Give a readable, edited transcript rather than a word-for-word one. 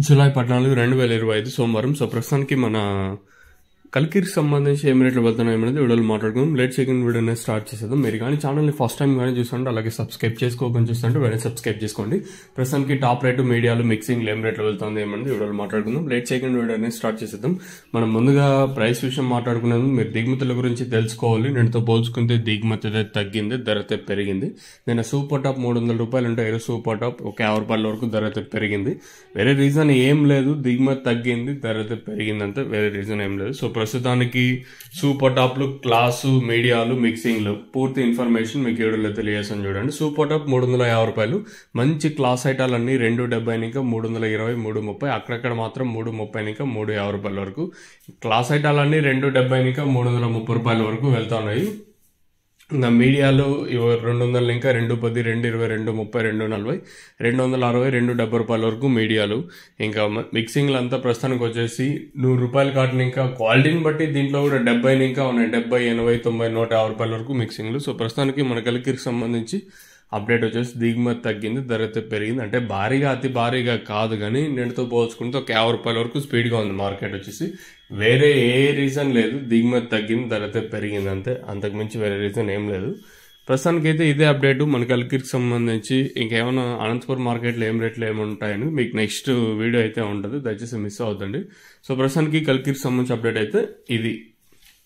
July 14, 2025 సోమవారం. So ప్రస్తుతానికి మన కల్కిరికి సంబంధించి ఏం రేట్లు వెళ్తున్నాయి అనేది వీడియోలో మాట్లాడుకుందాం. లేట్ చేయకుండా వీడియోని స్టార్ట్ చేసేద్దాం. మీరు కానీ ఛానల్ని ఫస్ట్ టైం కానీ చూస్తుంటే అలాగే సబ్స్క్రైబ్ చేసుకోకుండా చూస్తుంటే వెంటనే సబ్స్క్రైబ్ చేసుకోండి. ప్రస్తుతానికి టాప్ రేటు, మీడియాలు, మిక్సింగ్ ఏం రేట్లు వెళ్తుంది ఏమన్నది వీడియోలో మాట్లాడుకుందాం. లేట్ చేయకుండా వీడియోని స్టార్ట్ చేసేద్దాం. మనం ముందుగా ప్రైస్ విషయం మాట్లాడుకునేది మీరు దిగుమతుల గురించి తెలుసుకోవాలి. నేనుతో పోల్చుకుంటే దిగుమతి అయితే తగ్గింది, ధర అయితే పెరిగింది. నేను సూపర్ టాప్ 300 రూపాయలు ఉంటే సూపర్ టాప్ ఒక 50 రూపాయల వరకు ధర అయితే పెరిగింది. వేరే రీజన్ ఏం లేదు, దిగుమతి తగ్గింది, ధర అయితే పెరిగింది అంతే, వేరే రీజన్ ఏం లేదు. సో ప్రస్తుతానికి సూపర్ టాప్లు, క్లాసు, మీడియాలు, మిక్సింగ్లు పూర్తి ఇన్ఫర్మేషన్ మీకు వీడియోలో తెలియజేసాను చూడండి. సూపర్ టాప్ 350 రూపాయలు, మంచి క్లాస్ ఐటాలన్నీ 270 ఇంకా 320, 330, అక్కడక్కడ మాత్రం 330 ఇంకా 350 రూపాయల వరకు. క్లాస్ ఐటాలన్నీ 270 ఇంకా 330 రూపాయల వరకు వెళ్తా ఉన్నాయి. ఇంకా మీడియాలో 200 ఇంకా 210, 220, 230, 240, 260, 270 రూపాయల వరకు మీడియాలు. ఇంకా మిక్సింగ్లు అంతా ప్రస్తుతానికి వచ్చేసి 100 రూపాయలు కాటన్, ఇంకా క్వాలిటీని బట్టి దీంట్లో కూడా 70 ఇంకా ఉన్నాయి, 70, 80, 90, 150 రూపాయల వరకు మిక్సింగ్లు. సో ప్రస్తుతానికి మన కలికిరికి సంబంధించి అప్డేట్ వచ్చేసి దిగుమతి తగ్గింది, ధర అయితే పెరిగింది. అంటే భారీగా, అతి భారీగా కాదు, కానీ నేటితో పోల్చుకుంటే ఒక 50 రూపాయల వరకు స్పీడ్గా ఉంది మార్కెట్ వచ్చేసి. వేరే ఏ రీజన్ లేదు, దిగుమతి తగ్గింది, ధర అయితే పెరిగింది అంతే, అంతకుమించి వేరే రీజన్ ఏం లేదు. ప్రస్తుతానికి అయితే ఇదే అప్డేట్ మన కలికిరికి సంబంధించి. ఇంకేమైనా అనంతపురం మార్కెట్లో ఏం రేట్లు ఏముంటాయని మీకు నెక్స్ట్ వీడియో అయితే ఉంటుంది, దయచేసి మిస్ అవుతుంది. సో ప్రస్తుతానికి కలికిరికి సంబంధించి అప్డేట్ అయితే ఇది.